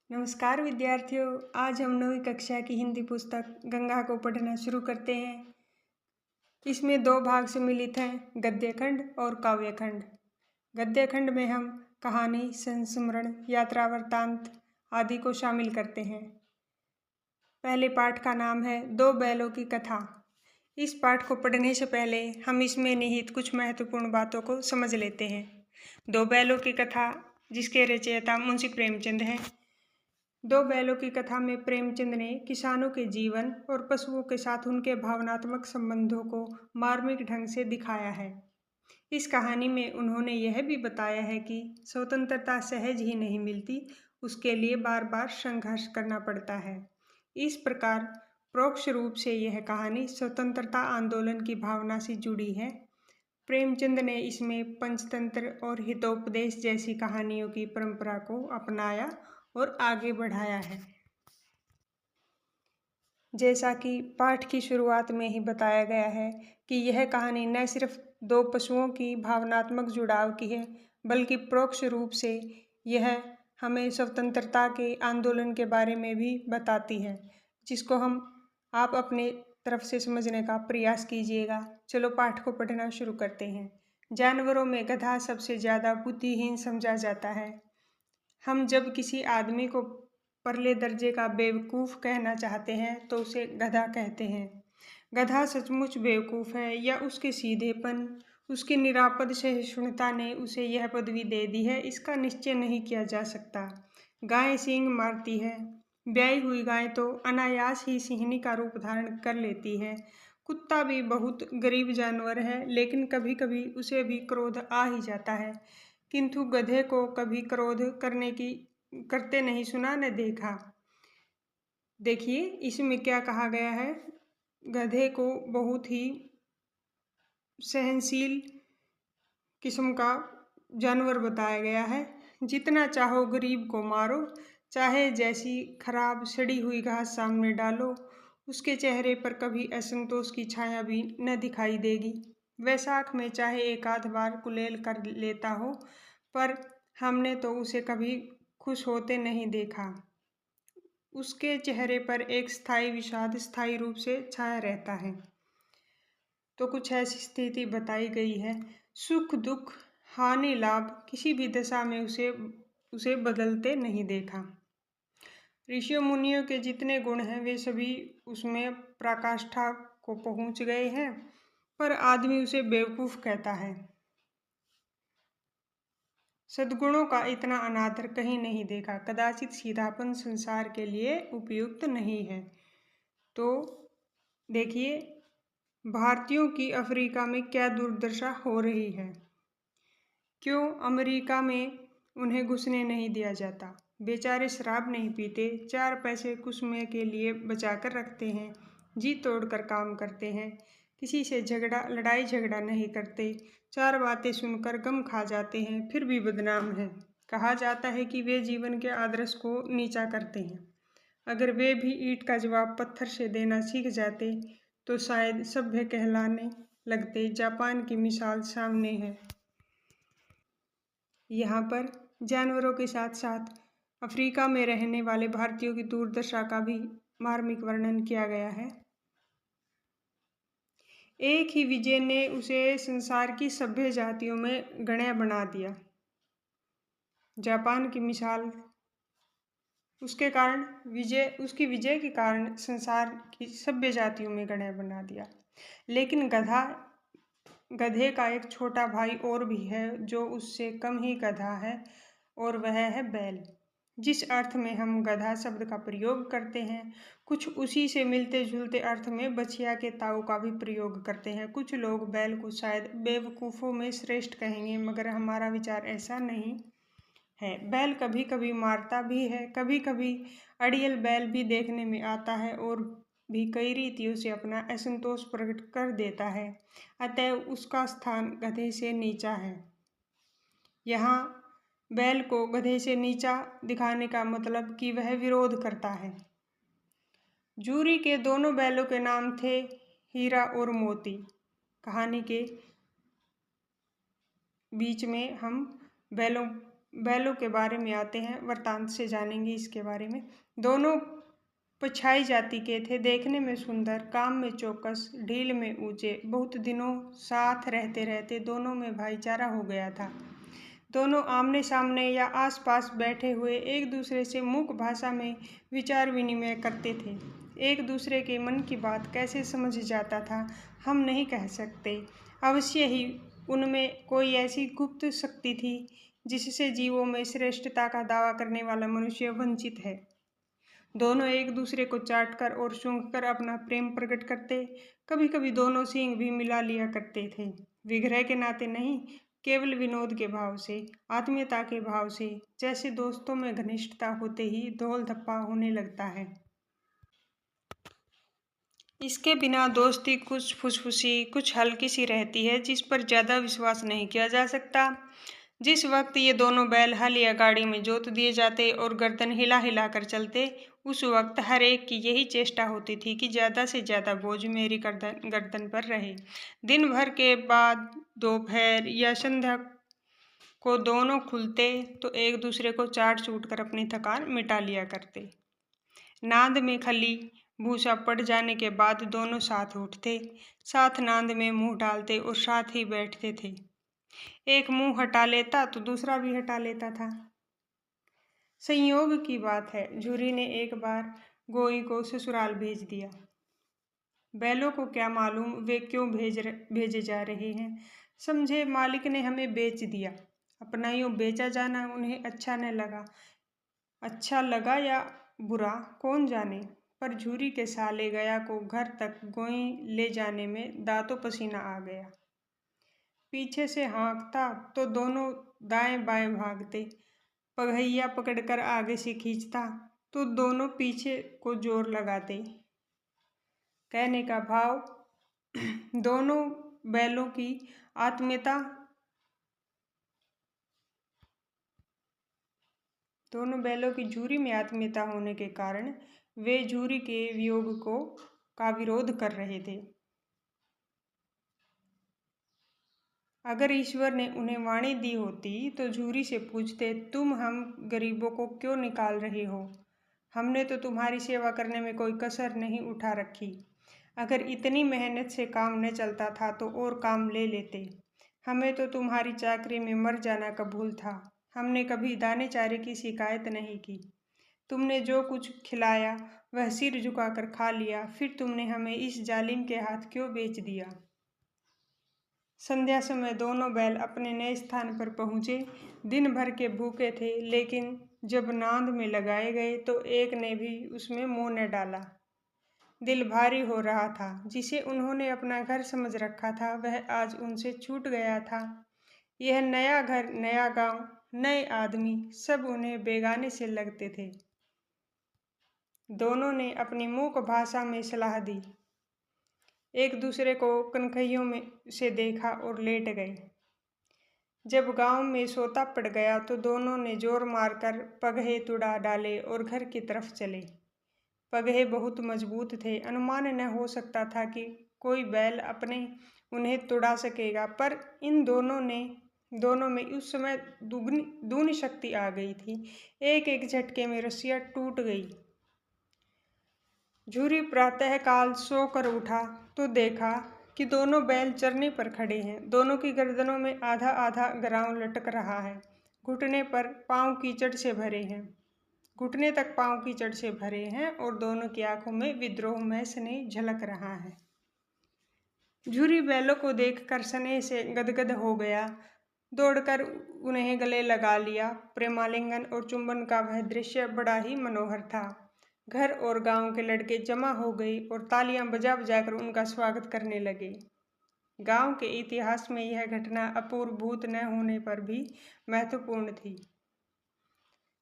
नमस्कार विद्यार्थियों। आज हम 9वीं कक्षा की हिंदी पुस्तक गंगा को पढ़ना शुरू करते हैं। इसमें दो भाग सम्मिलित हैं, गद्य खंड और काव्य खंड। गद्य खंड में हम कहानी, संस्मरण, यात्रा वृत्तांत आदि को शामिल करते हैं। पहले पाठ का नाम है दो बैलों की कथा। इस पाठ को पढ़ने से पहले हम इसमें निहित कुछ महत्वपूर्ण बातों को समझ लेते हैं। दो बैलों की कथा, जिसके रचयिता मुंशी प्रेमचंद हैं। दो बैलों की कथा में प्रेमचंद ने किसानों के जीवन और पशुओं के साथ उनके भावनात्मक संबंधों को मार्मिक ढंग से दिखाया है। इस कहानी में उन्होंने यह भी बताया है कि स्वतंत्रता सहज ही नहीं मिलती, उसके लिए बार बार संघर्ष करना पड़ता है। इस प्रकार परोक्ष रूप से यह कहानी स्वतंत्रता आंदोलन की भावना से जुड़ी है। प्रेमचंद ने इसमें पंचतंत्र और हितोपदेश जैसी कहानियों की परंपरा को अपनाया और आगे बढ़ाया है। जैसा कि पाठ की शुरुआत में ही बताया गया है कि यह कहानी न सिर्फ दो पशुओं की भावनात्मक जुड़ाव की है, बल्कि परोक्ष रूप से यह हमें स्वतंत्रता के आंदोलन के बारे में भी बताती है, जिसको आप अपने तरफ से समझने का प्रयास कीजिएगा। चलो पाठ को पढ़ना शुरू करते हैं। जानवरों में गधा सबसे ज़्यादा बुद्धिहीन समझा जाता है। हम जब किसी आदमी को परले दर्जे का बेवकूफ़ कहना चाहते हैं तो उसे गधा कहते हैं। गधा सचमुच बेवकूफ़ है या उसके सीधेपन, उसकी निरापद सहिष्णुता ने उसे यह पदवी दे दी है, इसका निश्चय नहीं किया जा सकता। गाय सींग मारती है। ब्याई हुई गाय तो अनायास ही सिंहनी का रूप धारण कर लेती है। कुत्ता भी बहुत गरीब जानवर है, लेकिन कभी कभी उसे भी क्रोध आ ही जाता है, किंतु गधे को कभी क्रोध करते नहीं सुना न देखा। देखिए इसमें क्या कहा गया है। गधे को बहुत ही सहनशील किस्म का जानवर बताया गया है। जितना चाहो गरीब को मारो, चाहे जैसी खराब सड़ी हुई घास सामने डालो, उसके चेहरे पर कभी असंतोष की छाया भी न दिखाई देगी। वैशाख में चाहे एक आध बार कुलेल कर लेता हो, पर हमने तो उसे कभी खुश होते नहीं देखा। उसके चेहरे पर एक स्थायी विषाद स्थायी रूप से छाया रहता है। तो कुछ ऐसी स्थिति बताई गई है। सुख दुख हानि लाभ किसी भी दशा में उसे बदलते नहीं देखा। ऋषियों मुनियों के जितने गुण हैं वे सभी उसमें पराकाष्ठा को पहुंच गए हैं, पर आदमी उसे बेवकूफ़ कहता है। सद्गुणों का इतना अनादर कहीं नहीं देखा। कदाचित सीधापन संसार के लिए उपयुक्त नहीं है। तो देखिए भारतीयों की अफ्रीका में क्या दुर्दशा हो रही है। क्यों अमेरिका में उन्हें घुसने नहीं दिया जाता। बेचारे शराब नहीं पीते, 4 पैसे कुछ समय के लिए बचा कर रखते हैं, जी तोड़कर काम करते हैं, किसी से लड़ाई झगड़ा नहीं करते, 4 बातें सुनकर गम खा जाते हैं, फिर भी बदनाम हैं। कहा जाता है कि वे जीवन के आदर्श को नीचा करते हैं। अगर वे भी ईंट का जवाब पत्थर से देना सीख जाते तो शायद सभ्य कहलाने लगते। जापान की मिसाल सामने है। यहाँ पर जानवरों के साथ साथ अफ्रीका में रहने वाले भारतीयों की दुर्दशा का भी मार्मिक वर्णन किया गया है। एक ही विजय ने उसे संसार की सभ्य जातियों में गण्य बना दिया। जापान की मिसाल उसकी विजय के कारण संसार की सभ्य जातियों में गण्य बना दिया। लेकिन गधे का एक छोटा भाई और भी है जो उससे कम ही गधा है, और वह है बैल। जिस अर्थ में हम गधा शब्द का प्रयोग करते हैं, कुछ उसी से मिलते जुलते अर्थ में बछिया के ताऊ का भी प्रयोग करते हैं। कुछ लोग बैल को शायद बेवकूफ़ों में श्रेष्ठ कहेंगे, मगर हमारा विचार ऐसा नहीं है। बैल कभी कभी मारता भी है, कभी कभी अड़ियल बैल भी देखने में आता है और भी कई रीतियों से अपना असंतोष प्रकट कर देता है। अतः उसका स्थान गधे से नीचा है। यहाँ बैल को गधे से नीचा दिखाने का मतलब कि वह विरोध करता है। जूरी के दोनों बैलों के नाम थे हीरा और मोती। कहानी के बीच में हम बैलों बैलों के बारे में आते हैं, वृत्तांत से जानेंगे इसके बारे में। दोनों पछाई जाति के थे, देखने में सुंदर, काम में चौकस, ढील में ऊंचे। बहुत दिनों साथ रहते रहते दोनों में भाईचारा हो गया था। दोनों आमने सामने या आसपास बैठे हुए एक दूसरे से मूक भाषा में विचार विनिमय करते थे। एक दूसरे के मन की बात कैसे समझ जाता था हम नहीं कह सकते। अवश्य ही उनमें कोई ऐसी गुप्त शक्ति थी जिससे जीवों में श्रेष्ठता का दावा करने वाला मनुष्य वंचित है। दोनों एक दूसरे को चाटकर और सूंघकर अपना प्रेम प्रकट करते। कभी कभी दोनों सींग भी मिला लिया करते थे, विग्रह के नाते नहीं, केवल विनोद के भाव से, आत्मीयता के भाव से, जैसे दोस्तों में घनिष्ठता होते ही धोल धप्पा होने लगता है। इसके बिना दोस्ती कुछ फुसफुसी, कुछ हल्की सी रहती है, जिस पर ज्यादा विश्वास नहीं किया जा सकता। जिस वक्त ये दोनों बैल हल या गाड़ी में जोत दिए जाते और गर्दन हिला हिला कर चलते, उस वक्त हर एक की यही चेष्टा होती थी कि ज्यादा से ज्यादा बोझ मेरी गर्दन पर रहे। दिन भर के बाद दोपहर या संध्या को दोनों खुलते तो एक दूसरे को चाट चूट कर अपनी थकान मिटा लिया करते। नांद में खली भूसा पड़ जाने के बाद दोनों साथ उठते, साथ नांद में मुंह डालते और साथ ही बैठते थे। एक मुंह हटा लेता तो दूसरा भी हटा लेता था। संयोग की बात है, झूरी ने एक बार गोई को ससुराल भेज दिया। बैलों को क्या मालूम वे क्यों भेजे जा रहे हैं। समझे मालिक ने हमें बेच दिया। अपना यूं बेचा जाना उन्हें अच्छा न लगा। अच्छा लगा या बुरा कौन जाने, पर झूरी के साले गया को घर तक गोई ले जाने में दांतों पसीना आ गया। पीछे से हाँकता तो दोनों दाएं बाएं भागते, पगहिया पकड़कर आगे से खींचता तो दोनों पीछे को जोर लगाते। कहने का भाव, दोनों बैलों की आत्मीयता दोनों बैलों की झूरी में आत्मीयता होने के कारण वे झूरी के वियोग का विरोध कर रहे थे। अगर ईश्वर ने उन्हें वाणी दी होती तो झूरी से पूछते, तुम हम गरीबों को क्यों निकाल रहे हो? हमने तो तुम्हारी सेवा करने में कोई कसर नहीं उठा रखी। अगर इतनी मेहनत से काम न चलता था तो और काम ले लेते। हमें तो तुम्हारी चाकरी में मर जाना कबूल था। हमने कभी दाने चारे की शिकायत नहीं की। तुमने जो कुछ खिलाया वह सिर झुकाकर खा लिया, फिर तुमने हमें इस जालिम के हाथ क्यों बेच दिया? संध्या समय दोनों बैल अपने नए स्थान पर पहुंचे। दिन भर के भूखे थे, लेकिन जब नांद में लगाए गए तो एक ने भी उसमें मुंह न डाला। दिल भारी हो रहा था। जिसे उन्होंने अपना घर समझ रखा था वह आज उनसे छूट गया था। यह नया घर, नया गांव, नए आदमी, सब उन्हें बेगाने से लगते थे। दोनों ने अपनी मूक भाषा में सलाह दी, एक दूसरे को कनखैयों में से देखा और लेट गए। जब गांव में सोता पड़ गया तो दोनों ने जोर मारकर पगहे तुड़ा डाले और घर की तरफ चले। पगहे बहुत मजबूत थे, अनुमान न हो सकता था कि कोई बैल अपने उन्हें तुड़ा सकेगा, पर इन दोनों में उस समय दूनी शक्ति आ गई थी। एक एक झटके में रस्सियां टूट गई। झूरी प्रातःकाल सोकर उठा तो देखा कि दोनों बैल चरनी पर खड़े हैं। दोनों की गर्दनों में आधा आधा गराव लटक रहा है। घुटने पर पांव कीचड़ से भरे हैं, घुटने तक पांव कीचड़ से भरे हैं और दोनों की आंखों में विद्रोह में स्नेह झलक रहा है। झूरी बैलों को देखकर स्नेह से गदगद हो गया। दौड़कर उन्हें गले लगा लिया। प्रेमालिंगन और चुंबन का वह दृश्य बड़ा ही मनोहर था। घर और गांव के लड़के जमा हो गए और तालियां बजा बजाकर उनका स्वागत करने लगे। गांव के इतिहास में यह घटना अपूर्वभूत न होने पर भी महत्वपूर्ण थी।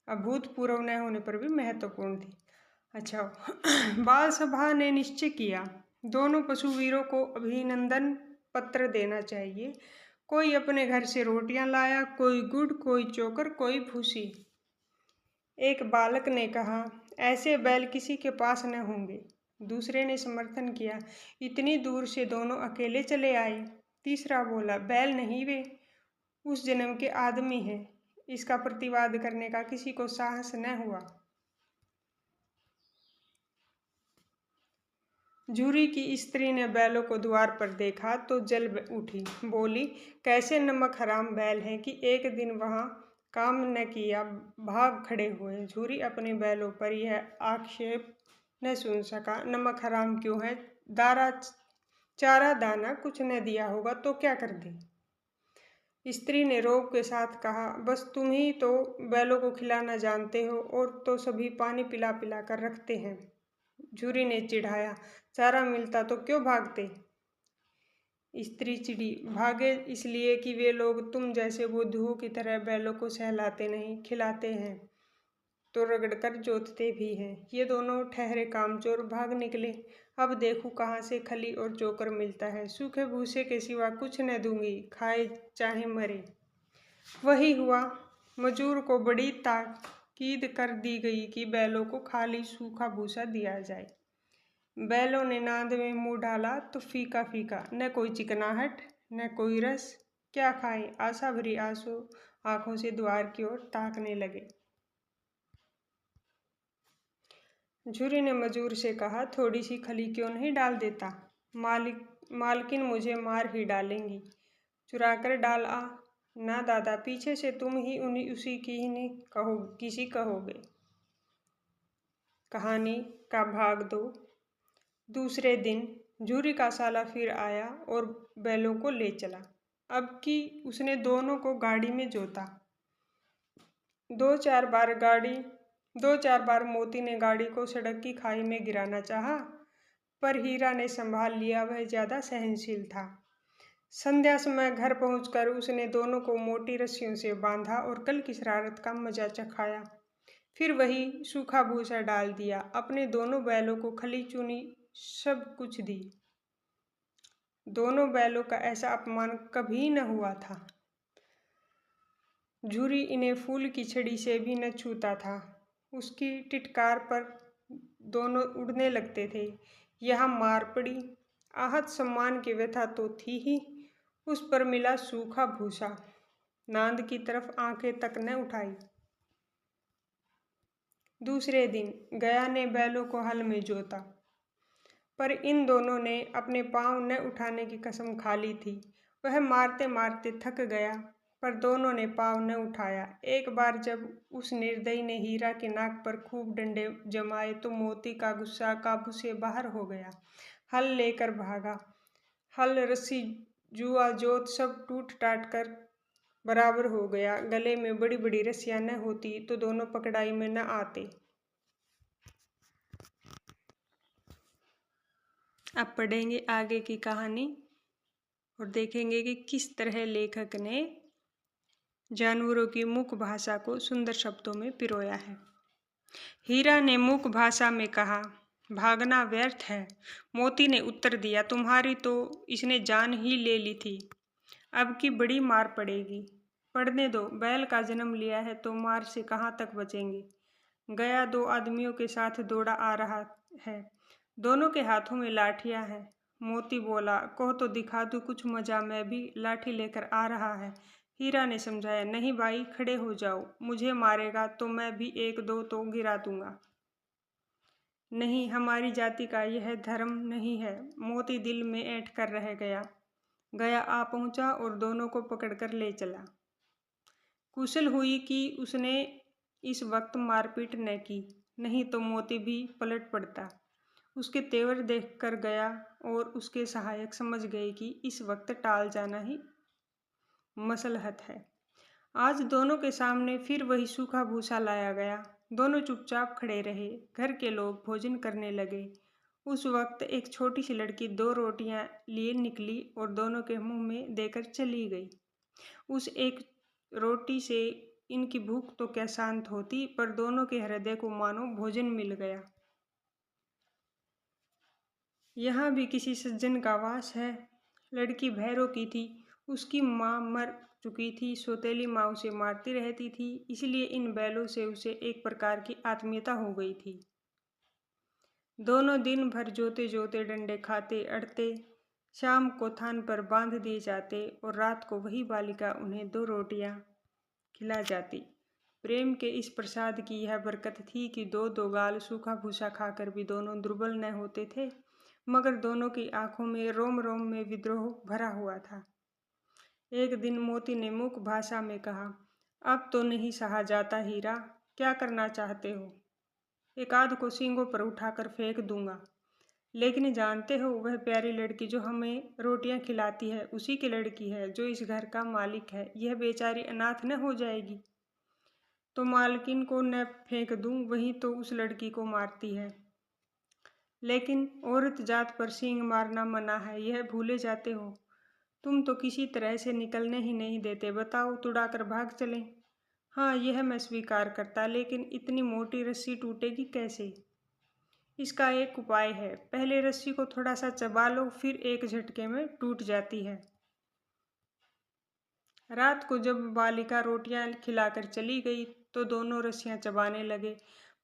अभूतपूर्व न होने पर भी महत्वपूर्ण थी। अच्छा, बाल सभा ने निश्चय किया, दोनों पशुवीरों को अभिनंदन पत्र देना चाहिए। कोई अपने घर से रोटियां लाया, कोई गुड़, कोई चोकर, कोई भूसी। एक बालक ने कहा, ऐसे बैल किसी के पास न होंगे। दूसरे ने समर्थन किया, इतनी दूर से दोनों अकेले चले आए। तीसरा बोला, बैल नहीं वे उस जन्म के आदमी हैं। इसका प्रतिवाद करने का किसी को साहस न हुआ। झूरी की स्त्री ने बैलों को द्वार पर देखा तो जल उठी, बोली, कैसे नमक हराम बैल हैं कि एक दिन वहां काम न किया, भाग खड़े हुए। झूरी अपने बैलों पर यह आक्षेप न सुन सका। नमक हराम क्यों है? चारा दाना कुछ न दिया होगा तो क्या कर दे? स्त्री ने रोब के साथ कहा, बस तुम ही तो बैलों को खिलाना जानते हो, और तो सभी पानी पिला पिला कर रखते हैं। झूरी ने चिढ़ाया, चारा मिलता तो क्यों भागते? स्त्री चिढ़ी, भागे इसलिए कि वे लोग तुम जैसे बुद्धुओं की तरह बैलों को सहलाते नहीं, खिलाते हैं तो रगड़कर जोतते भी हैं। ये दोनों ठहरे कामचोर भाग निकले। अब देखूं कहाँ से खली और चोकर मिलता है। सूखे भूसे के सिवा कुछ न दूंगी, खाए चाहे मरे। वही हुआ। मजूर को बड़ी ताकीद कर दी गई कि बैलों को खाली सूखा भूसा दिया जाए। बैलों ने नांद में मुंह डाला तो फीका फीका, न कोई चिकनाहट न कोई रस। क्या खाएं? आशा भरी आंखों से द्वार की ओर ताकने लगे। झूरी ने मजूर से कहा, थोड़ी सी खली क्यों नहीं डाल देता? मालकिन मुझे मार ही डालेंगी। चुरा कर डाल आ। ना दादा, पीछे से तुम ही उसी की ही किसी कहोगे। कहानी का भाग 2। दूसरे दिन झूरी का साला फिर आया और बैलों को ले चला। अब कि उसने दोनों को गाड़ी में जोता। दो चार बार मोती ने गाड़ी को सड़क की खाई में गिराना चाहा, पर हीरा ने संभाल लिया। वह ज्यादा सहनशील था। संध्या समय घर पहुंचकर उसने दोनों को मोटी रस्सियों से बांधा और कल की शरारत का मजा चखाया। फिर वही सूखा भूसा डाल दिया। अपने दोनों बैलों को खली चूनी सब कुछ दी। दोनों बैलों का ऐसा अपमान कभी न हुआ था। झूरी इन्हें फूल की छड़ी से भी न छूता था। उसकी टिटकार पर दोनों उड़ने लगते थे। यहाँ मार पड़ी। आहत सम्मान की व्यथा तो थी ही, उस पर मिला सूखा भूसा। नांद की तरफ आंखें तक न उठाई। दूसरे दिन गया ने बैलों को हल में जोता, पर इन दोनों ने अपने पांव न उठाने की कसम खा ली थी। वह मारते मारते थक गया, पर दोनों ने पांव न उठाया। एक बार जब उस निर्दयी ने हीरा के नाक पर खूब डंडे जमाए तो मोती का गुस्सा काबू से बाहर हो गया। हल लेकर भागा। हल, रस्सी, जुआ, जोत सब टूट टाट कर बराबर हो गया। गले में बड़ी बड़ी रस्सियां न होती तो दोनों पकड़ाई में न आते। अब पढ़ेंगे आगे की कहानी और देखेंगे कि किस तरह लेखक ने जानवरों की मुख भाषा को सुंदर शब्दों में पिरोया है। हीरा ने मुख भाषा में कहा, भागना व्यर्थ है। मोती ने उत्तर दिया, तुम्हारी तो इसने जान ही ले ली थी, अब की बड़ी मार पड़ेगी। पढ़ने दो, बैल का जन्म लिया है तो मार से कहाँ तक बचेंगे। गया दो आदमियों के साथ दौड़ा आ रहा है। दोनों के हाथों में लाठियां हैं। मोती बोला, कहो तो दिखा दूं कुछ मजा, मैं भी लाठी लेकर आ रहा है। हीरा ने समझाया, नहीं भाई, खड़े हो जाओ, मुझे मारेगा तो मैं भी एक दो तो गिरा दूंगा। नहीं, हमारी जाति का यह धर्म नहीं है। मोती दिल में ऐंठ कर रह गया। गया आ पहुंचा और दोनों को पकड़कर ले चला। कुशल हुई कि उसने इस वक्त मारपीट न की, नहीं तो मोती भी पलट पड़ता। उसके तेवर देखकर गया और उसके सहायक समझ गए कि इस वक्त टाल जाना ही मसलहत है। आज दोनों के सामने फिर वही सूखा भूसा लाया गया। दोनों चुपचाप खड़े रहे। घर के लोग भोजन करने लगे। उस वक्त एक छोटी सी लड़की 2 रोटियां लिए निकली और दोनों के मुंह में देकर चली गई। उस एक रोटी से इनकी भूख तो क्या शांत होती, पर दोनों के हृदय को मानो भोजन मिल गया। यहाँ भी किसी सज्जन का वास है। लड़की भैरों की थी। उसकी माँ मर चुकी थी। सौतेली माँ उसे मारती रहती थी, इसलिए इन बैलों से उसे एक प्रकार की आत्मीयता हो गई थी। दोनों दिन भर जोते जोते डंडे खाते अड़ते, शाम को थान पर बांध दिए जाते और रात को वही बालिका उन्हें 2 रोटियां खिला जाती। प्रेम के इस प्रसाद की यह बरकत थी कि दो दो गाल सूखा भूसा खाकर भी दोनों दुर्बल न होते थे, मगर दोनों की आंखों में रोम रोम में विद्रोह भरा हुआ था। एक दिन मोती ने मूक भाषा में कहा, अब तो नहीं सहा जाता हीरा, क्या करना चाहते हो? एक आध को सींगों पर उठाकर फेंक दूंगा। लेकिन जानते हो, वह प्यारी लड़की जो हमें रोटियां खिलाती है उसी की लड़की है, जो इस घर का मालिक है। यह बेचारी अनाथ न हो जाएगी? तो मालकिन को न फेंक दूं, वही तो उस लड़की को मारती है। लेकिन औरत जात पर सींग मारना मना है, यह भूले जाते हो। तुम तो किसी तरह से निकलने ही नहीं देते। बताओ, तुड़ाकर भाग चलें? हाँ, यह मैं स्वीकार करता, लेकिन इतनी मोटी रस्सी टूटेगी कैसे? इसका एक उपाय है। पहले रस्सी को थोड़ा सा चबा लो, फिर एक झटके में टूट जाती है। रात को जब बालिका रोटियां खिलाकर चली गई तो दोनों रस्सियां चबाने लगे,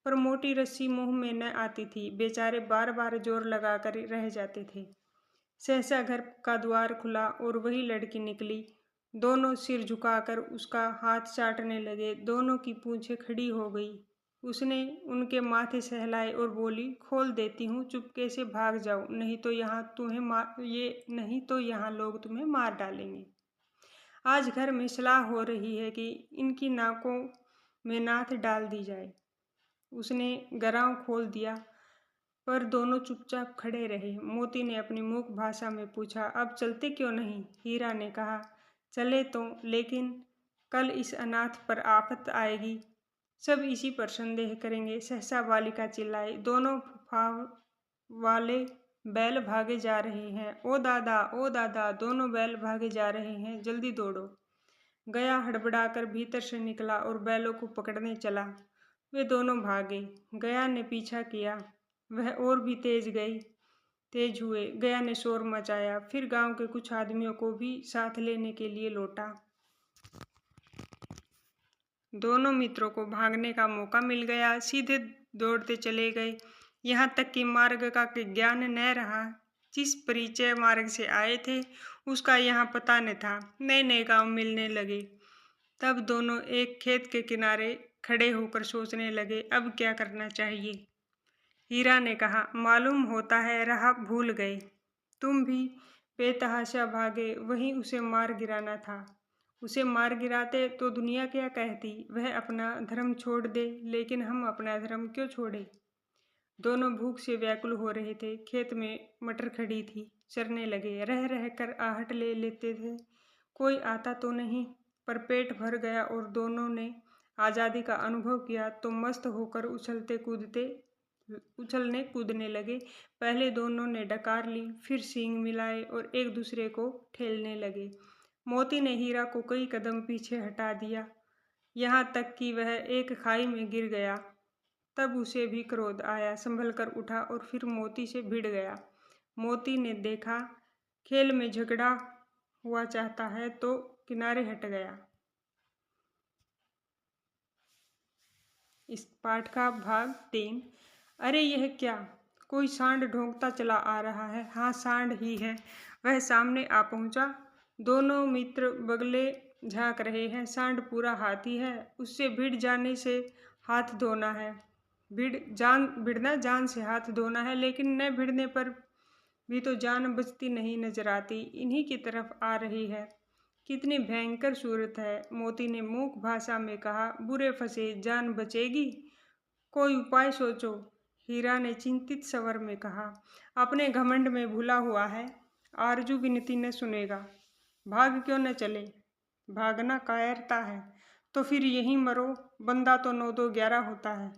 पर मोटी रस्सी मुंह में न आती थी। बेचारे बार बार जोर लगाकर रह जाते थे। सहसा घर का द्वार खुला और वही लड़की निकली। दोनों सिर झुकाकर उसका हाथ चाटने लगे। दोनों की पूंछें खड़ी हो गई। उसने उनके माथे सहलाए और बोली, खोल देती हूँ, चुपके से भाग जाओ, नहीं तो यहाँ लोग तुम्हें मार डालेंगे। आज घर में सलाह हो रही है कि इनकी नाकों में नाथ डाल दी जाए। उसने गराव खोल दिया, पर दोनों चुपचाप खड़े रहे। मोती ने अपनी मूक भाषा में पूछा, अब चलते क्यों नहीं? हीरा ने कहा, चले तो, लेकिन कल इस अनाथ पर आफत आएगी, सब इसी पर संदेह करेंगे। सहसा बालिका चिल्लाई, दोनों फाव वाले बैल भागे जा रहे हैं। ओ दादा, दोनों बैल भागे जा रहे हैं, जल्दी दौड़ो। गया हड़बड़ाकर भीतर से निकला और बैलों को पकड़ने चला। वे दोनों भागे। गया ने पीछा किया। वह और भी तेज हुए। गया ने शोर मचाया, फिर गांव के कुछ आदमियों को भी साथ लेने के लिए लौटा। दोनों मित्रों को भागने का मौका मिल गया। सीधे दौड़ते चले गए, यहाँ तक कि मार्ग का ज्ञान न रहा। जिस परिचय मार्ग से आए थे उसका यहाँ पता न था। नए नए गांव मिलने लगे। तब दोनों एक खेत के किनारे खड़े होकर सोचने लगे, अब क्या करना चाहिए। हीरा ने कहा, मालूम होता है राह भूल गए। तुम भी बेतहाशा भागे, वहीं उसे मार गिराना था। उसे मार गिराते तो दुनिया क्या कहती? वह अपना धर्म छोड़ दे, लेकिन हम अपना धर्म क्यों छोड़े? दोनों भूख से व्याकुल हो रहे थे। खेत में मटर खड़ी थी, चरने लगे। रह रह कर आहट ले लेते थे, कोई आता तो नहीं, पर पेट भर गया और दोनों ने आज़ादी का अनुभव किया तो मस्त होकर उछलने कूदने लगे। पहले दोनों ने डकार ली, फिर सींग मिलाए और एक दूसरे को ठेलने लगे। मोती ने हीरा को कई कदम पीछे हटा दिया, यहाँ तक कि वह एक खाई में गिर गया। तब उसे भी क्रोध आया, संभल कर उठा और फिर मोती से भिड़ गया। मोती ने देखा खेल में झगड़ा हुआ चाहता है तो किनारे हट गया। इस पाठ का भाग 3। अरे यह क्या? कोई सांड ढोंकता चला आ रहा है। हाँ, सांड ही है। वह सामने आ पहुंचा। दोनों मित्र बगले झांक रहे हैं। सांड पूरा हाथी है, उससे भिड़ जाने से हाथ धोना है। भिड़ना जान से हाथ धोना है, लेकिन न भिड़ने पर भी तो जान बचती नहीं नजर आती। इन्हीं की तरफ आ रही है। कितनी भयंकर सूरत है। मोती ने मूक भाषा में कहा, बुरे फंसे, जान बचेगी? कोई उपाय सोचो। हीरा ने चिंतित स्वर में कहा, अपने घमंड में भूला हुआ है, आरजू विनती न सुनेगा। भाग क्यों न चले? भागना कायरता है तो फिर यहीं मरो। बंदा तो 9 2 11 होता है,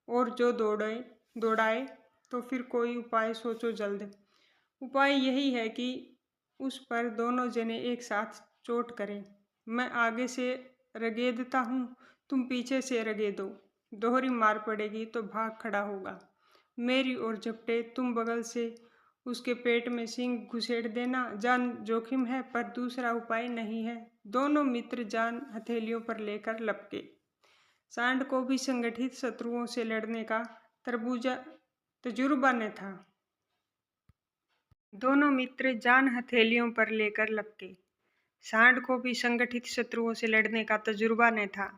और जो दौड़ाए तो फिर कोई उपाय सोचो जल्द। उपाय यही है कि उस पर दोनों जने एक साथ चोट करें। मैं आगे से रगेदता हूँ, तुम पीछे से रगेदो। दोहरी मार पड़ेगी तो भाग खड़ा होगा। मेरी ओर झपटे, तुम बगल से उसके पेट में सींग घुसेड़ देना। जान जोखिम है, पर दूसरा उपाय नहीं है। दोनों मित्र जान हथेलियों पर लेकर लपके। सांड को भी संगठित शत्रुओं से लड़ने का तजुर्बा न था। दोनों मित्र जान हथेलियों पर लेकर लपके। सांड को भी संगठित शत्रुओं से लड़ने का तजुर्बा न था।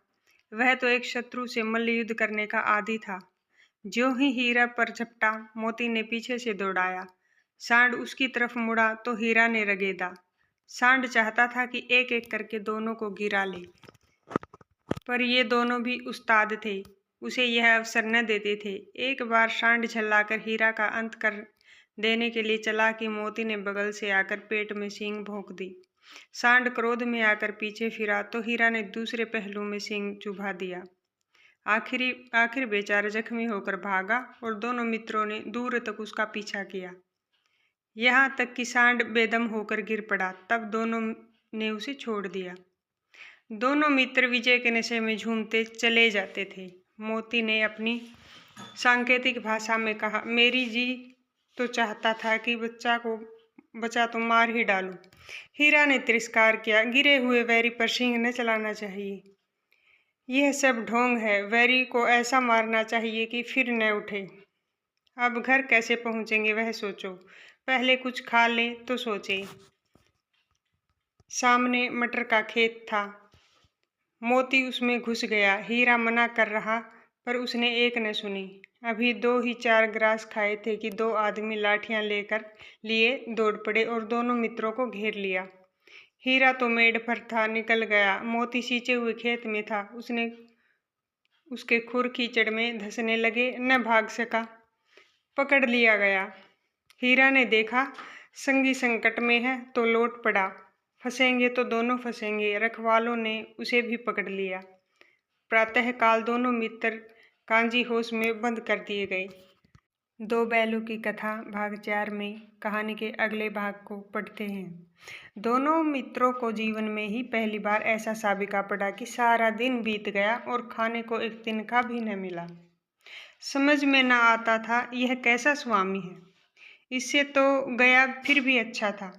वह तो एक शत्रु से मल्ल युद्ध करने का आदी था। ज्यों ही हीरा पर झपटा, मोती ने पीछे से दौड़ाया। सांड उसकी तरफ मुड़ा तो हीरा ने रगेदा। सांड चाहता था कि एक एक करके दोनों को गिरा ले, पर ये दोनों भी उस्ताद थे, उसे यह अवसर न देते थे। एक बार सांड झल्लाकर हीरा का अंत कर देने के लिए चला कि मोती ने बगल से आकर पेट में सींग भोंक दी। सांड क्रोध में आकर पीछे फिरा तो हीरा ने दूसरे पहलू में सींग चुभा दिया। आखिर बेचारा जख्मी होकर भागा और दोनों मित्रों ने दूर तक उसका पीछा किया, यहाँ तक कि सांड बेदम होकर गिर पड़ा। तब दोनों ने उसे छोड़ दिया। दोनों मित्र विजय के नशे में झूमते चले जाते थे। मोती ने अपनी सांकेतिक भाषा में कहा, मेरी जी तो चाहता था कि बचा तो मार ही डालूं। हीरा ने तिरस्कार किया, गिरे हुए वैरी पर सींग न चलाना चाहिए। यह सब ढोंग है। वैरी को ऐसा मारना चाहिए कि फिर न उठे। अब घर कैसे पहुंचेंगे वह सोचो, पहले कुछ खा ले तो सोचे। सामने मटर का खेत था। मोती उसमें घुस गया। हीरा मना कर रहा पर उसने एक न सुनी। अभी 2 ही 4 ग्रास खाए थे कि 2 आदमी लाठियां लिए दौड़ पड़े और दोनों मित्रों को घेर लिया। हीरा तो मेड़ पर था, निकल गया। मोती सींचे हुए खेत में था। उसके खुर कीचड़ में धंसने लगे, न भाग सका, पकड़ लिया गया। हीरा ने देखा संगी संकट में है तो लौट पड़ा, फंसेंगे तो दोनों फंसेंगे। रखवालों ने उसे भी पकड़ लिया। प्रातःकाल दोनों मित्र कांजी होश में बंद कर दिए गए। 2 बैलों की कथा भाग 4 में कहानी के अगले भाग को पढ़ते हैं। दोनों मित्रों को जीवन में ही पहली बार ऐसा साबिका पड़ा कि सारा दिन बीत गया और खाने को एक तिनका भी न मिला। समझ में न आता था यह कैसा स्वामी है। इससे तो गया फिर भी अच्छा था।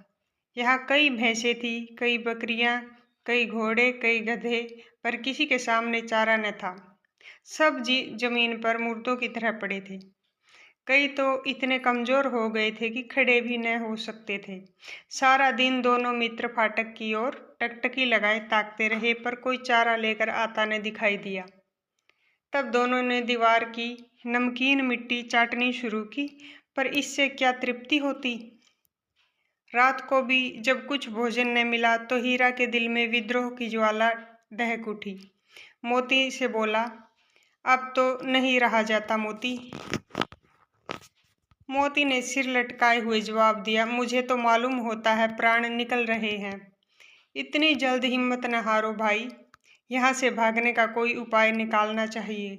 यहाँ कई भैंसें थी, कई बकरियां, कई घोड़े, कई गधे, पर किसी के सामने चारा न था। सब जमीन पर मुर्दों की तरह पड़े थे। कई तो इतने कमजोर हो गए थे कि खड़े भी न हो सकते थे। सारा दिन दोनों मित्र फाटक की ओर टकटकी लगाए ताकते रहे, पर कोई चारा लेकर आता न दिखाई दिया। तब दोनों ने दीवार की नमकीन मिट्टी चाटनी शुरू की, पर इससे क्या तृप्ति होती। रात को भी जब कुछ भोजन न मिला तो हीरा के दिल में विद्रोह की ज्वाला दहक उठी। मोती से बोला, अब तो नहीं रहा जाता मोती। मोती ने सिर लटकाए हुए जवाब दिया, मुझे तो मालूम होता है प्राण निकल रहे हैं। इतनी जल्द हिम्मत न हारो भाई, यहाँ से भागने का कोई उपाय निकालना चाहिए।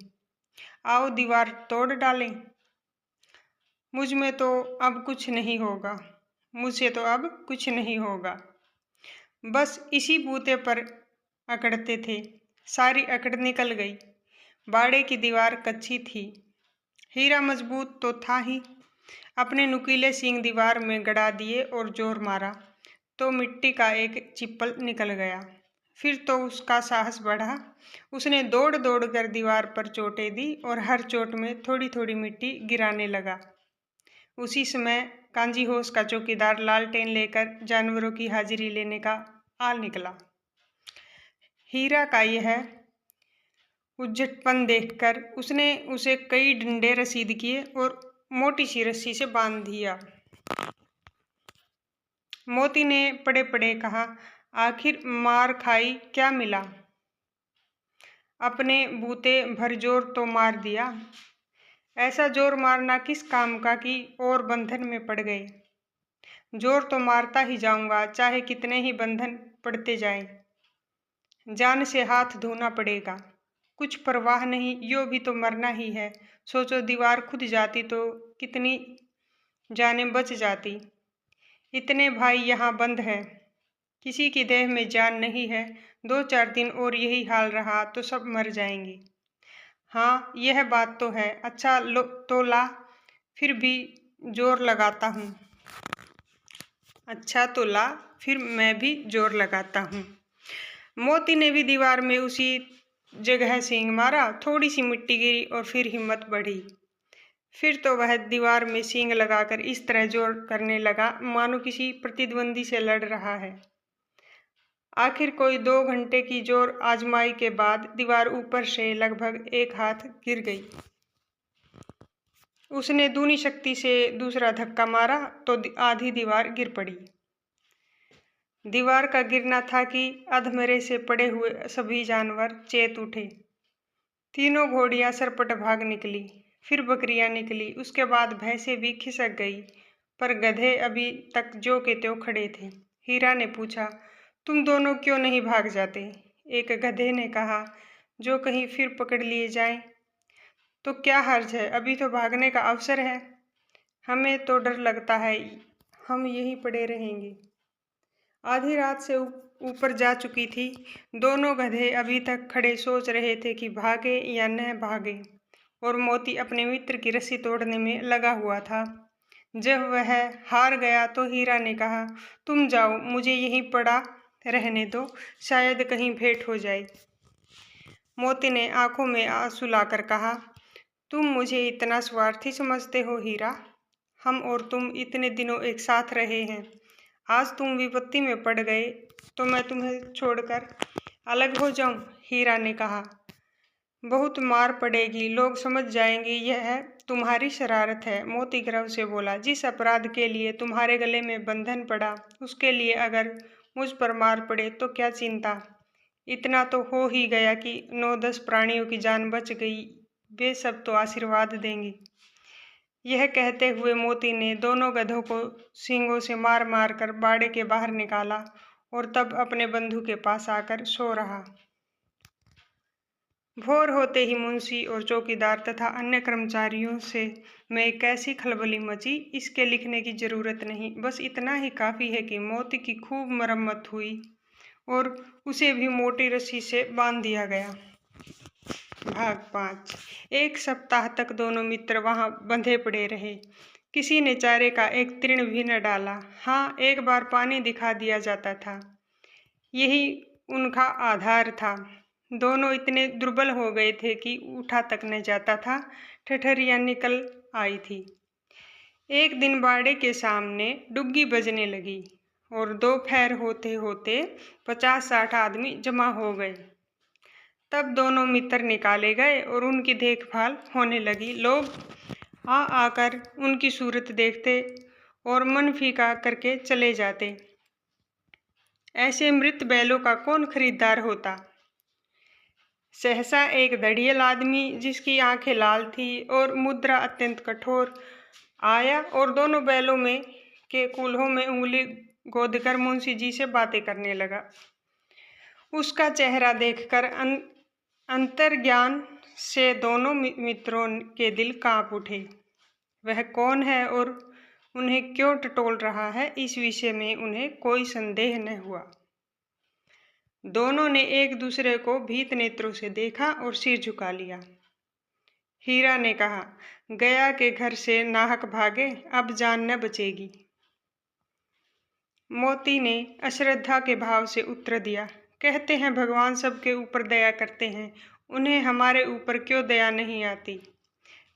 आओ दीवार तोड़ डालें। मुझ में तो अब कुछ नहीं होगा, मुझसे तो अब कुछ नहीं होगा। बस इसी बूते पर अकड़ते थे। सारी अकड़ निकल गई। बाड़े की दीवार कच्ची थी। हीरा मजबूत तो था ही। अपने नुकीले सींग दीवार में गड़ा दिए और जोर मारा तो मिट्टी का एक चिप्पल निकल गया। फिर तो उसका साहस बढ़ा। उसने दौड़ दौड़ कर दीवार पर चोटें दी और हर चोट में थोड़ी थोड़ी मिट्टी गिराने लगा। उसी समय कांजी होश का चौकीदार लालटेन लेकर जानवरों की हाजिरी लेने का आ निकला। हीरा का यह उज्जटपन देखकर उसने उसे कई डंडे रसीद किए और मोटी सी रस्सी से बांध दिया। मोती ने पड़े पड़े कहा, आखिर मार खाई क्या मिला। अपने बूते भर जोर तो मार दिया। ऐसा जोर मारना किस काम का कि और बंधन में पड़ गए। जोर तो मारता ही जाऊंगा, चाहे कितने ही बंधन पड़ते जाएं। जान से हाथ धोना पड़ेगा। कुछ परवाह नहीं, यो भी तो मरना ही है। सोचो दीवार खुद जाती तो कितनी जानें बच जाती। इतने भाई यहाँ बंद हैं, किसी की देह में जान नहीं है। 2-4 दिन और यही हाल रहा तो सब मर जाएंगे। हाँ यह बात तो है। अच्छा लो तो ला, फिर भी जोर लगाता हूँ। अच्छा तो ला, फिर मैं भी जोर लगाता हूँ। मोती ने भी दीवार में उसी जगह सींग मारा। थोड़ी सी मिट्टी गिरी और फिर हिम्मत बढ़ी। फिर तो वह दीवार में सींग लगाकर इस तरह जोर करने लगा मानो किसी प्रतिद्वंदी से लड़ रहा है। आखिर कोई 2 घंटे की जोर आजमाई के बाद दीवार ऊपर से लगभग 1 हाथ गिर गई। उसने दूनी शक्ति से दूसरा धक्का मारा तो आधी दीवार गिर पड़ी। दीवार का गिरना था कि अधमरे से पड़े हुए सभी जानवर चेत उठे। तीनों घोड़ियां सरपट भाग निकली, फिर बकरियां निकली, उसके बाद भैंसें भी खिसक गई, पर गधे अभी तक ज्यों के त्यों खड़े थे। हीरा ने पूछा, तुम दोनों क्यों नहीं भाग जाते? एक गधे ने कहा, जो कहीं फिर पकड़ लिए जाएं तो क्या हर्ज है, अभी तो भागने का अवसर है। हमें तो डर लगता है, हम यहीं पड़े रहेंगे। आधी रात से ऊपर जा चुकी थी। दोनों गधे अभी तक खड़े सोच रहे थे कि भागे या न भागे, और मोती अपने मित्र की रस्सी तोड़ने में लगा हुआ था। जब वह हार गया तो हीरा ने कहा, तुम जाओ, मुझे यहीं पड़ा रहने दो, शायद कहीं भेंट हो जाए। मोती ने आंखों में आंसू लाकर कहा, तुम मुझे इतना स्वार्थी समझते हो हीरा? हम और तुम इतने दिनों एक साथ रहे हैं, आज तुम विपत्ति में पड़ गए तो मैं तुम्हें छोड़कर अलग हो जाऊं? हीरा ने कहा, बहुत मार पड़ेगी, लोग समझ जाएंगे यह तुम्हारी शरारत है। मोती गर्व से बोला, जिस अपराध के लिए तुम्हारे गले में बंधन पड़ा, उसके लिए अगर मुझ पर मार पड़े तो क्या चिंता। इतना तो हो ही गया कि 9-10 प्राणियों की जान बच गई, वे सब तो आशीर्वाद देंगे। यह कहते हुए मोती ने दोनों गधों को सींगों से मार मार कर बाड़े के बाहर निकाला और तब अपने बंधु के पास आकर सो रहा। भोर होते ही मुंशी और चौकीदार तथा अन्य कर्मचारियों से में कैसी खलबली मची, इसके लिखने की जरूरत नहीं। बस इतना ही काफी है कि मोती की खूब मरम्मत हुई और उसे भी मोटी रस्सी से बांध दिया गया। भाग 5। एक सप्ताह तक दोनों मित्र वहां बंधे पड़े रहे। किसी ने चारे का एक तृण भी न डाला। हाँ, एक बार पानी दिखा दिया जाता था, यही उनका आधार था। दोनों इतने दुर्बल हो गए थे कि उठा तक न जाता था, ठठरियां निकल आई थी। एक दिन बाड़े के सामने डुग्गी बजने लगी और दोपहर होते होते 50-60 आदमी जमा हो गए। तब दोनों मित्र निकाले गए और उनकी देखभाल होने लगी। लोग आकर उनकी सूरत देखते और मन फीका करके चले जाते। ऐसे मृत बैलों का कौन खरीदार होता। सहसा एक दड़ियल आदमी, जिसकी आंखें लाल थी और मुद्रा अत्यंत कठोर, आया और दोनों बैलों में के कूल्हों में उंगली गोदकर मुंशी जी से बातें करने लगा। उसका चेहरा देखकर अंतर्ज्ञान से दोनों मित्रों के दिल कांप उठे। वह कौन है और उन्हें क्यों टटोल रहा है, इस विषय में उन्हें कोई संदेह न हुआ। दोनों ने एक दूसरे को भीत नेत्रों से देखा और सिर झुका लिया। हीरा ने कहा, गया के घर से नाहक भागे, अब जान न बचेगी। मोती ने अश्रद्धा के भाव से उत्तर दिया, कहते हैं भगवान सबके ऊपर दया करते हैं, उन्हें हमारे ऊपर क्यों दया नहीं आती।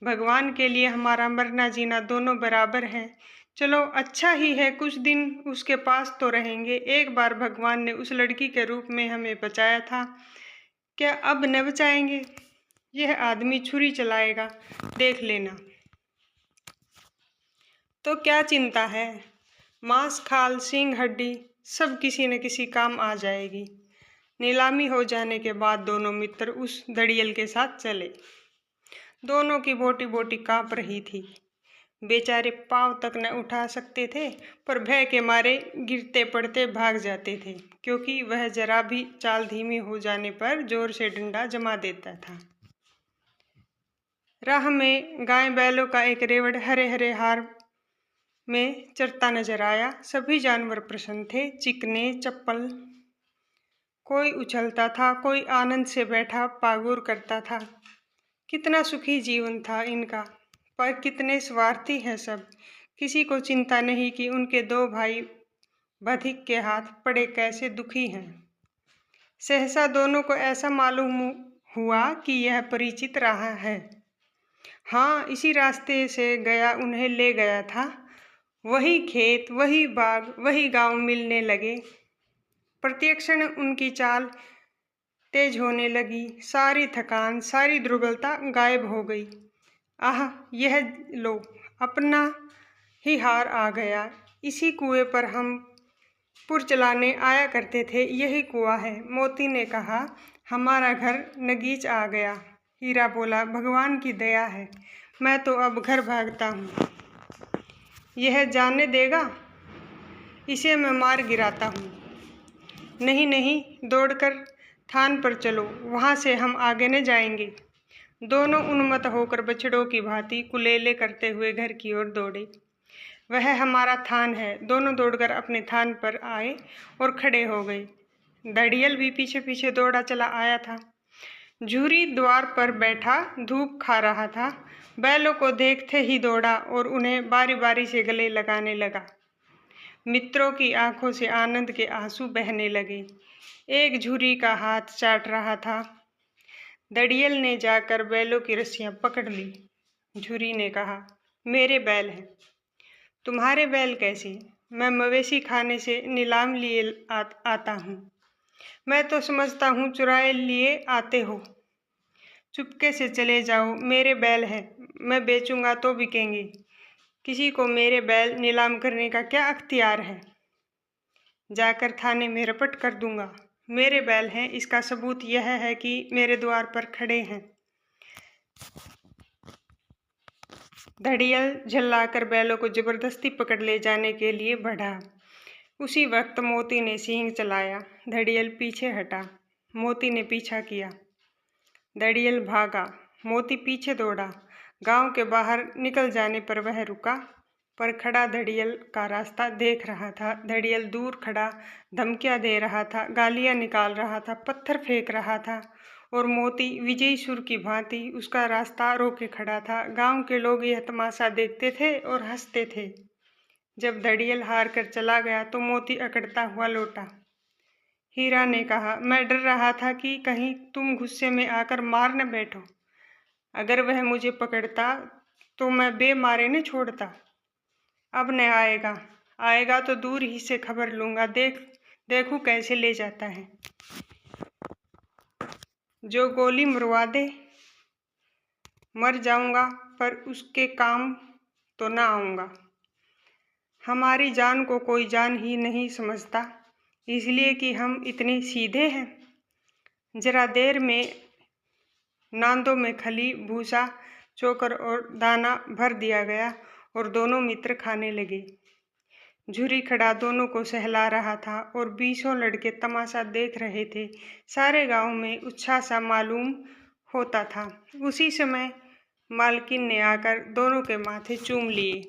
भगवान के लिए हमारा मरना जीना दोनों बराबर हैं। चलो अच्छा ही है, कुछ दिन उसके पास तो रहेंगे। एक बार भगवान ने उस लड़की के रूप में हमें बचाया था, क्या अब न बचाएंगे? यह आदमी छुरी चलाएगा, देख लेना। तो क्या चिंता है, मांस खाल सींग हड्डी सब किसी न किसी काम आ जाएगी। नीलामी हो जाने के बाद दोनों मित्र उस दड़ियल के साथ चले। दोनों की बोटी बोटी कांप रही थी। बेचारे पांव तक न उठा सकते थे, पर भय के मारे गिरते पड़ते भाग जाते थे, क्योंकि वह जरा भी चाल धीमी हो जाने पर जोर से डंडा जमा देता था। राह में गाय बैलों का एक रेवड़ हरे हरे हार में चरता नजर आया। सभी जानवर प्रसन्न थे, चिकने चप्पल। कोई उछलता था, कोई आनंद से बैठा पागुर करता था। कितना सुखी जीवन था इनका, पर कितने स्वार्थी हैं सब। किसी को चिंता नहीं कि उनके 2 भाई बधिक के हाथ पड़े कैसे दुखी हैं। सहसा दोनों को ऐसा मालूम हुआ कि यह परिचित रहा है। हाँ, इसी रास्ते से गया उन्हें ले गया था। वही खेत, वही बाग, वही गांव मिलने लगे। प्रत्येक क्षण उनकी चाल तेज होने लगी। सारी थकान, सारी दुर्बलता गायब हो गई। आह, यह लो, अपना ही हार आ गया। इसी कुएं पर हम पुर चलाने आया करते थे, यही कुआं है। मोती ने कहा, हमारा घर नगीच आ गया। हीरा बोला, भगवान की दया है, मैं तो अब घर भागता हूँ। यह जाने देगा, इसे मैं मार गिराता हूँ। नहीं नहीं, दौड़कर थान पर चलो, वहाँ से हम आगे न जाएंगे। दोनों उन्मत्त होकर बछड़ों की भांति कुलेले करते हुए घर की ओर दौड़े। वह हमारा थान है। दोनों दौड़कर अपने थान पर आए और खड़े हो गए। धड़ियल भी पीछे पीछे दौड़ा चला आया था। झूरी द्वार पर बैठा धूप खा रहा था। बैलों को देखते ही दौड़ा और उन्हें बारी बारी से गले लगाने लगा। मित्रों की आंखों से आनंद के आंसू बहने लगे। एक झूरी का हाथ चाट रहा था। धड़ियल ने जाकर बैलों की रस्सियां पकड़ ली। झूरी ने कहा, मेरे बैल हैं। तुम्हारे बैल कैसे? मैं मवेशी खाने से नीलाम लिए आता हूँ। मैं तो समझता हूँ चुराए लिए आते हो। चुपके से चले जाओ, मेरे बैल हैं, मैं बेचूंगा तो बिकेंगे। किसी को मेरे बैल नीलाम करने का क्या अख्तियार है? जाकर थाने में रपट कर दूंगा। मेरे बैल हैं, इसका सबूत यह है कि मेरे द्वार पर खड़े हैं। धड़ियल झल्लाकर बैलों को जबरदस्ती पकड़ ले जाने के लिए बढ़ा। उसी वक्त मोती ने सींग चलाया। धड़ियल पीछे हटा। मोती ने पीछा किया। धड़ियल भागा। मोती पीछे दौड़ा। गांव के बाहर निकल जाने पर वह रुका, पर खड़ा धड़ियल का रास्ता देख रहा था। धड़ियल दूर खड़ा धमकियां दे रहा था, गालियां निकाल रहा था, पत्थर फेंक रहा था, और मोती विजयी सुर की भांति उसका रास्ता रोके खड़ा था। गांव के लोग यह तमाशा देखते थे और हंसते थे। जब धड़ियल हार कर चला गया तो मोती अकड़ता हुआ लौटा। हीरा ने कहा, मैं डर रहा था कि कहीं तुम गुस्से में आकर मार न बैठो। अगर वह मुझे पकड़ता तो मैं बेमारे न छोड़ता। अब न आएगा तो दूर ही से खबर लूंगा। देखूं कैसे ले जाता है। जो गोली मरवा दे, मर जाऊंगा, पर उसके काम तो ना आऊंगा। हमारी जान को कोई जान ही नहीं समझता, इसलिए कि हम इतने सीधे हैं। जरा देर में नांदों में खली, भूसा, चोकर और दाना भर दिया गया और दोनों मित्र खाने लगे। झूरी खड़ा दोनों को सहला रहा था और 20 लड़के तमाशा देख रहे थे। सारे गांव में उत्साह सा मालूम होता था। उसी समय मालकिन ने आकर दोनों के माथे चूम लिए।